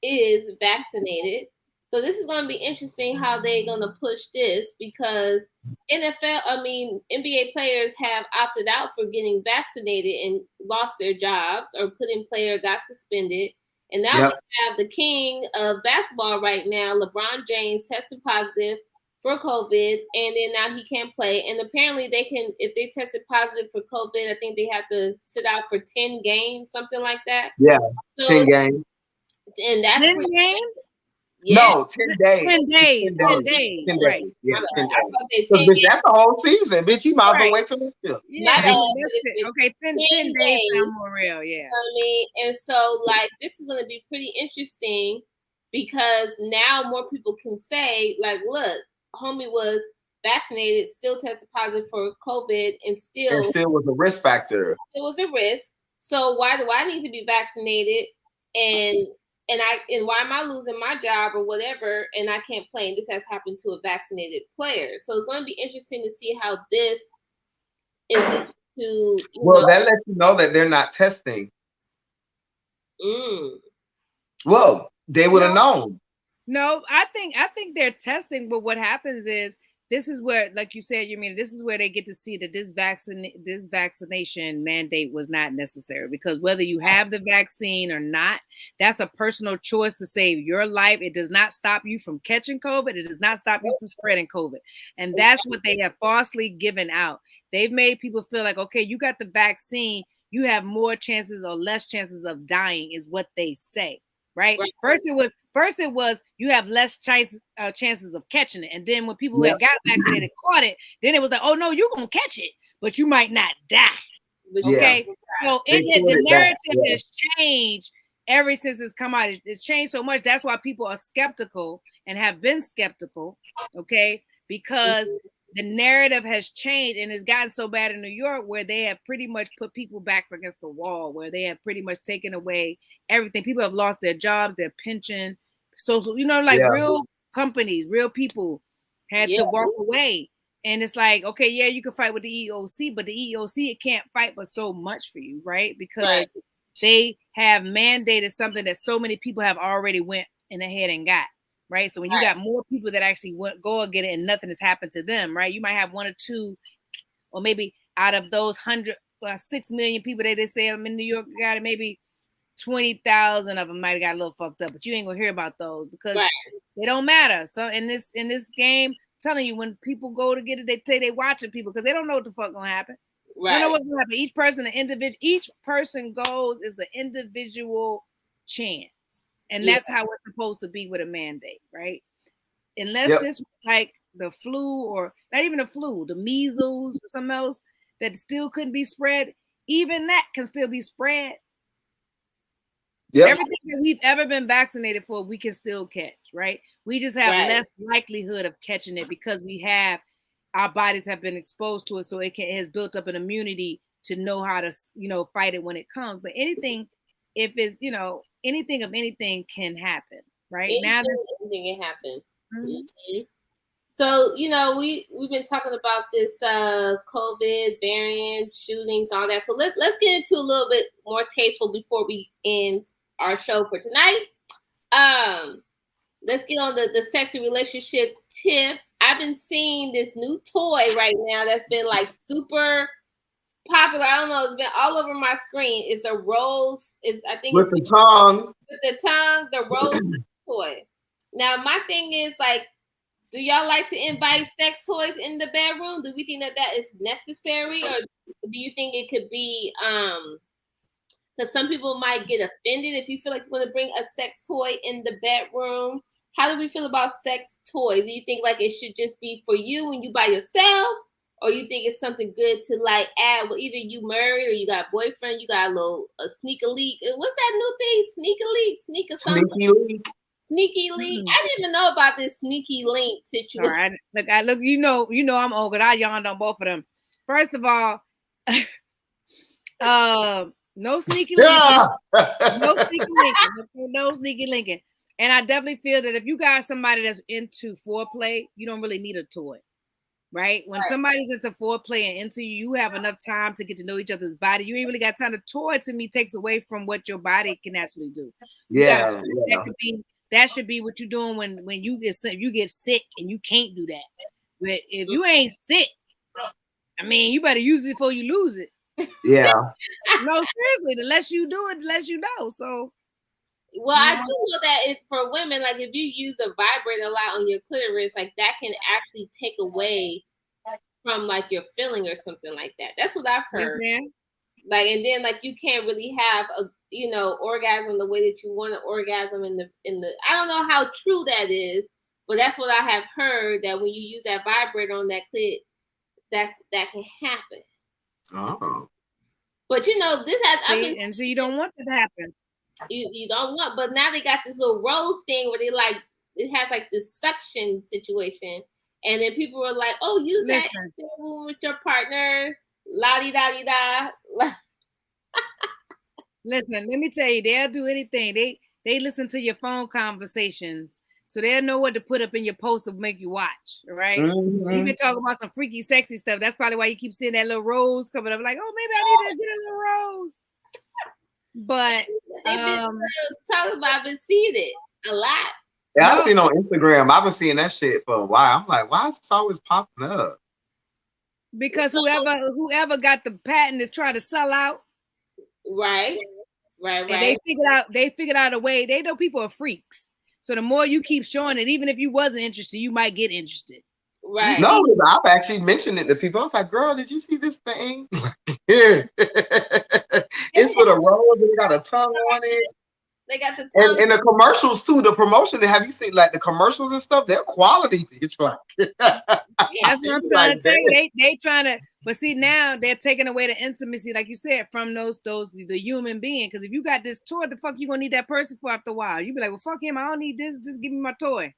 is vaccinated. So this is going to be interesting how they're going to push this, because NBA players have opted out for getting vaccinated and lost their jobs, or got suspended. And now we have the king of basketball right now, LeBron James, tested positive for COVID, and then now he can't play. And apparently they can, if they tested positive for COVID, I think they have to sit out for 10 games, something like that. Yeah, so 10 games. And that's 10 games? Yeah. No, 10 days. 10 days. 10 days. 10 days. Right. Yeah, 10 days. Because that's the whole season, bitch. You might as well wait till next year. Yeah. Okay, 10 days sound more real. Yeah. You know what I mean? And so, this is going to be pretty interesting, because now more people can say, look, homie was vaccinated, still tested positive for COVID, and still was a risk factor. It was a risk. So why do I need to be vaccinated? And why am I losing my job or whatever, and I can't play? And this has happened to a vaccinated player. So it's going to be interesting to see how this is to. That lets you know that they're not testing. Well, they would have known. No, I think they're testing, but what happens is, this is where, like you said, this is where they get to see that this vaccination mandate was not necessary, because whether you have the vaccine or not, that's a personal choice to save your life. It does not stop you from catching COVID. It does not stop you from spreading COVID. And that's what they have falsely given out. They've made people feel like, okay, you got the vaccine, you have more chances or less chances of dying, is what they say. Right? First it was you have less chances of catching it, and then when people who had got vaccinated caught it, then it was like, oh no, you're gonna catch it, but you might not die. Okay, so the narrative has changed ever since it's come out. It's changed so much. That's why people are skeptical and have been skeptical. Okay, because the narrative has changed, and it's gotten so bad in New York, where they have pretty much put people backs against the wall, where they have pretty much taken away everything. People have lost their jobs, their pension, social, real companies, real people had to walk away. And it's like, okay, yeah, you can fight with the EEOC, but the EEOC, it can't fight but so much for you, right? Because they have mandated something that so many people have already went in ahead and got. Right. So when you got more people that actually go and get it and nothing has happened to them, right? You might have one or two, or maybe out of those 6 million people that they say I'm in New York, got it, maybe 20,000 of them might have got a little fucked up, but you ain't gonna hear about those because they don't matter. So in this game, I'm telling you, when people go to get it, they say they watching people because they don't know what the fuck gonna happen. Right. They don't know what's gonna happen. Each person goes is an individual chance. And that's how it's supposed to be with a mandate, right? Unless this was like the flu, or not even the flu, the measles or something else that still couldn't be spread, even that can still be spread. Everything that we've ever been vaccinated for, we can still catch, right? We just have less likelihood of catching it because our bodies have been exposed to it, so it has built up an immunity to know how to, fight it when it comes. But anything, if it's, anything of anything can happen, right? Anything can happen. Mm-hmm. So, we've been talking about this COVID variant, shootings, all that. So let's get into a little bit more tasteful before we end our show for tonight. Let's get on the sexy relationship tip. I've been seeing this new toy right now that's been super popular. I don't know. It's been all over my screen. It's a rose. With the tongue. With the tongue, the rose toy. Now, my thing is do y'all like to invite sex toys in the bedroom? Do we think that is necessary, or do you think it could be? Because some people might get offended if you feel like you want to bring a sex toy in the bedroom. How do we feel about sex toys? Do you think it should just be for you when you by yourself? Or you think it's something good to add? Well, either you married or you got a boyfriend, you got a sneak a leak. What's that new thing? Sneak a leak, sneak or something. Sneaky link. Sneaky link. I didn't even know about this sneaky link situation. All right, look. You know, I'm old, but I yawned on both of them. First of all, no sneaky linking. No sneaky linking. No sneaky linking. And I definitely feel that if you got somebody that's into foreplay, you don't really need a toy, right? When somebody's into foreplay and into you, you have enough time to get to know each other's body. You ain't really got time. The toy to me takes away from what your body can actually do. That should be what you're doing when you get sick and you can't do that. But if you ain't sick, I mean, you better use it before you lose it. Yeah. No, seriously, the less you do it, the less you know. So, well, I do know that for women, like if you use a vibrator a lot on your clitoris, like that can actually take away from like your feeling or something like that. That's what I've heard. Like, and then like you can't really have a orgasm the way that you want to orgasm in the. I don't know how true that is, but that's what I have heard, that when you use that vibrator on that clit, that can happen. Oh. But this has and so you don't want it to happen. You don't want, but now they got this little rose thing where it has like this suction situation, and then people were like, "Oh, use that with your partner." La di da di da. Listen, let me tell you, they'll do anything. They listen to your phone conversations, so they'll know what to put up in your post to make you watch. Right? Mm-hmm. So you've been talking about some freaky, sexy stuff. That's probably why you keep seeing that little rose coming up. Like, oh, maybe I need to get a little rose. But they've been talking about, I've been seeing it a lot. Yeah, I've seen on Instagram. I've been seeing that shit for a while. I'm like, why is this always popping up? Because whoever got the patent is trying to sell out. Right. And they figured out a way. They know people are freaks. So the more you keep showing it, even if you wasn't interested, you might get interested. Right. No, I've actually mentioned it to people. I was like, girl, did you see this thing? It's with a rose and it got a tongue on it. They got the tongue. And the commercials too. The promotion, have you seen like the commercials and stuff? They're quality. It's like that's what I'm trying to tell you. They trying to, but see now they're taking away the intimacy, like you said, from the human being. Because if you got this toy, the fuck you gonna need that person for after a while? You be like, well, fuck him. I don't need this. Just give me my toy.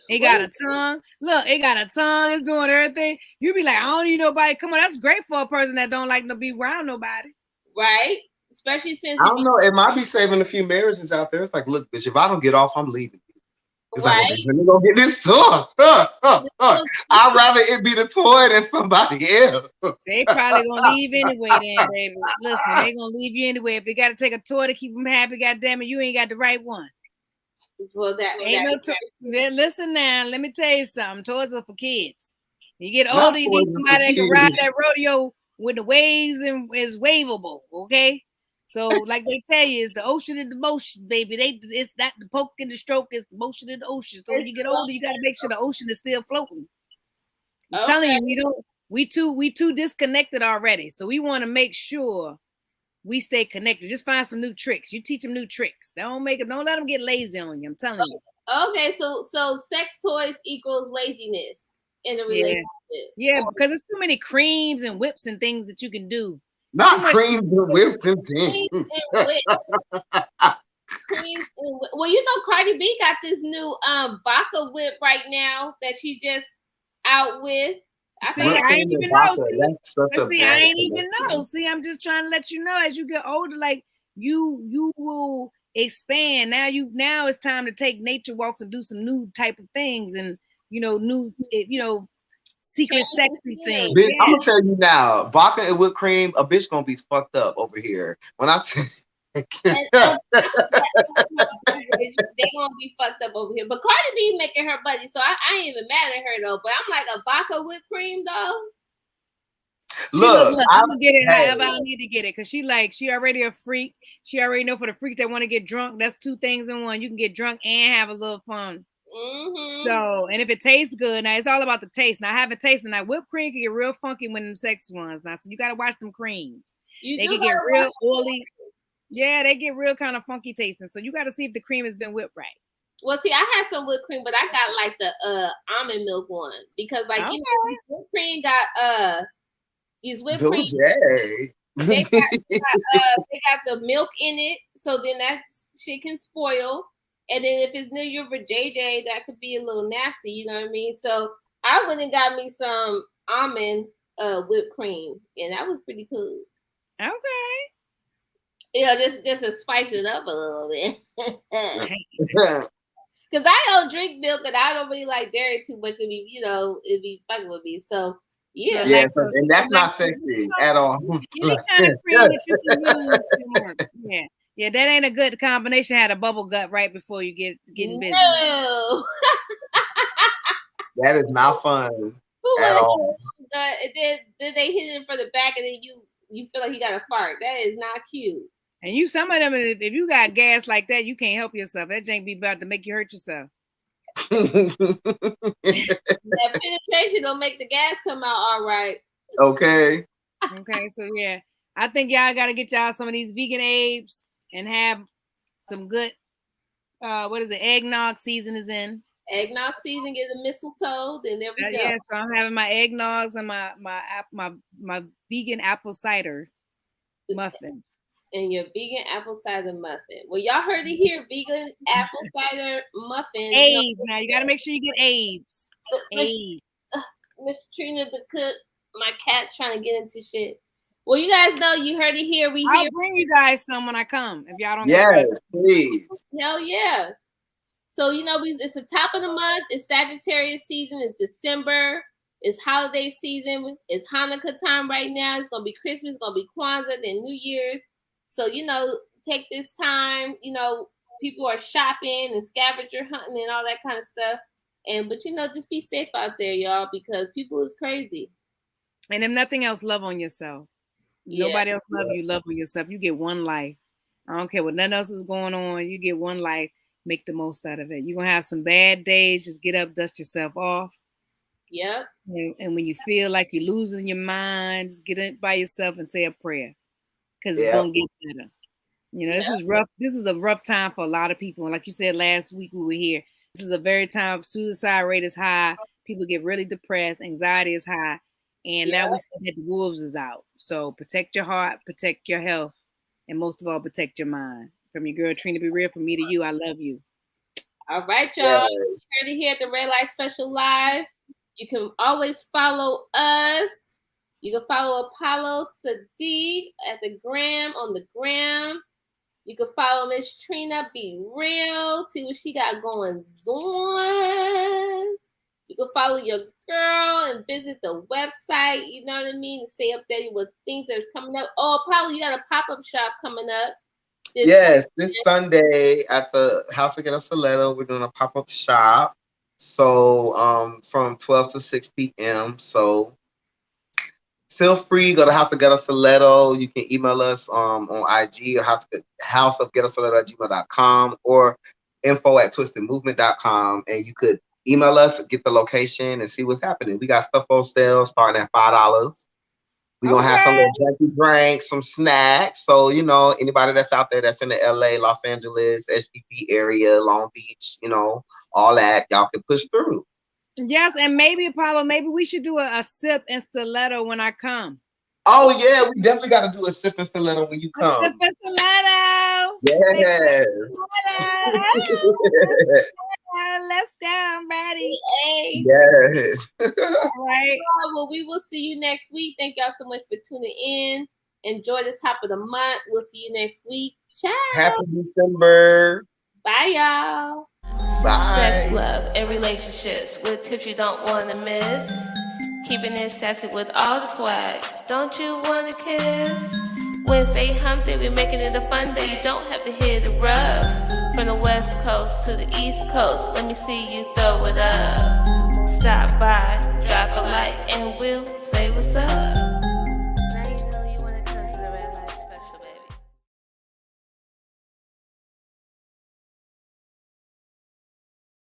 It got a tongue. Look, it got a tongue. It's doing everything. You be like, I don't need nobody. Come on, that's great for a person that don't like to be around nobody. Right. Especially since I don't know. It might be saving a few marriages out there. It's like, look, bitch, if I don't get off, I'm leaving. It's like, well, bitch, let me go get this toy. I'd rather it be the toy than somebody else. They probably gonna leave anyway, then, baby. Listen, they gonna leave you anyway. If they got to take a toy to keep them happy, goddamn it, you ain't got the right one. Well, listen now, let me tell you something. Toys are for kids. You get older, you need somebody that can ride that rodeo with the waves and is waveable, okay? So, like they tell you, it's the ocean and the motion, baby. It's not the poke and the stroke, it's the motion and the ocean. So when you get older, you got to make sure the ocean is still floating. I'm telling you, we too disconnected already. So we want to make sure we stay connected. Just find some new tricks. You teach them new tricks. Don't let them get lazy on you. I'm telling you. Okay, so sex toys equals laziness in a relationship. Yeah, because there's too many creams and whips and things that you can do. Not creams and whips and things. Well, Cardi B got this new vodka whip right now that she just out with. I ain't even know. I ain't even know. See, I'm just trying to let you know, as you get older, like you will expand. Now it's time to take nature walks and do some new type of things, and new secret sexy things. Bitch, I'm gonna tell you now, vodka and whipped cream, a bitch gonna be fucked up over here. When I they're gonna be fucked up over here. But Cardi B making her buddy, so I ain't even mad at her though. But I'm like, a vodka whipped cream though. Look, I'm gonna get it however I need to get it, because she already a freak. She already know for the freaks that want to get drunk, that's two things in one. You can get drunk and have a little fun. Mm-hmm. So, and if it tastes good, now it's all about the taste. Now, I haven't tasted. Now, whipped cream can get real funky when them sex ones. Now, so you gotta watch them creams. They can get real oily. Yeah, they get real kind of funky tasting. So you got to see if the cream has been whipped right. Well, see, I had some whipped cream, but I got like the almond milk one, because whipped cream got these whipped cream. They got the milk in it, so then that shit can spoil. And then if it's near your vajayjay, that could be a little nasty. You know what I mean? So I went and got me some almond whipped cream, and that was pretty cool. Okay. Just to spice it up a little bit. Because I don't drink milk, and I don't really like dairy too much. It'd be fucking with me. So yeah. Yeah, and that's not sexy at all. Any kind of cream that you can use. Yeah, that ain't a good combination. Had a bubble gut right before you get busy. No. That is not fun at all. Then they hit it from the back, and then you feel like you got a fart. That is not cute. And some of them, if you got gas like that, you can't help yourself. That jank be about to make you hurt yourself. That penetration don't make the gas come out all right. Okay. Okay, so yeah. I think y'all got to get y'all some of these vegan apes and have some good, eggnog season is in. Eggnog season, get a mistletoe, then there we go. Yeah, so I'm having my eggnogs and my vegan apple cider muffins. And your vegan apple cider muffin. Well, y'all heard it here, vegan apple cider muffin. Abe's. Now you got to make sure you get Abe's. Miss Trina the cook, my cat's trying to get into shit. Well, you guys know you heard it here. I'll bring you guys some when I come. If y'all don't. Yes, please. Hell yeah. So it's the top of the month. It's Sagittarius season. It's December. It's holiday season. It's Hanukkah time right now. It's gonna be Christmas. It's gonna be Kwanzaa. Then New Year's. So, take this time, people are shopping and scavenger hunting and all that kind of stuff. But just be safe out there, y'all, because people is crazy. And if nothing else, love on yourself. Yeah. Nobody else love you. Love on yourself. You get one life. I don't care what nothing else is going on. You get one life. Make the most out of it. You're going to have some bad days. Just get up, dust yourself off. Yep. And when you feel like you're losing your mind, just get it by yourself and say a prayer. Because it's going to get better. This is rough. This is a rough time for a lot of people. And like you said last week we were here, this is a very time suicide rate is high. People get really depressed. Anxiety is high. And now we see that the wolves is out. So protect your heart, protect your health, and most of all, protect your mind. From your girl, Trina Be Real, from me to you, I love you. All right, y'all. You heard it here at the Red Light Special Live. You can always follow us. You can follow Apollo Sadiq at the gram, on the gram. You can follow Miss Trina Be Real. See what she got going on. You can follow your girl and visit the website, you know what I mean? And stay updated with things that's coming up. Oh, Apollo, you got a pop-up shop coming up. This Sunday at the House of Ghetto Stiletto, we're doing a pop-up shop. So from 12 to 6 p.m. So feel free, go to House of Ghetto Stiletto. You can email us on IG or houseofghettostiletto@gmail.com or info@twistedmovement.com, and you could email us, get the location, and see what's happening. We got stuff on sale starting at $5. We're going to have some junkie drinks, some snacks. So, anybody that's out there that's in the LA, Los Angeles, SGP area, Long Beach, all that, y'all can push through. Yes, and maybe, Apollo, we should do a sip and stiletto when I come. Oh, yeah, we definitely got to do a sip and stiletto when you come. Sip and stiletto. Yes. Let's go, I'm ready. Yes. All right. Well, we will see you next week. Thank y'all so much for tuning in. Enjoy the top of the month. We'll see you next week. Ciao. Happy December. Bye, y'all. Bye. Sex, love, and relationships with tips you don't want to miss. Keeping it sassy with all the swag. Don't you want to kiss? Wednesday hump day, we're making it a fun day. You don't have to hit it rough. From the West Coast to the East Coast, let me see you throw it up. Stop by, drop a like, and we'll say what's up.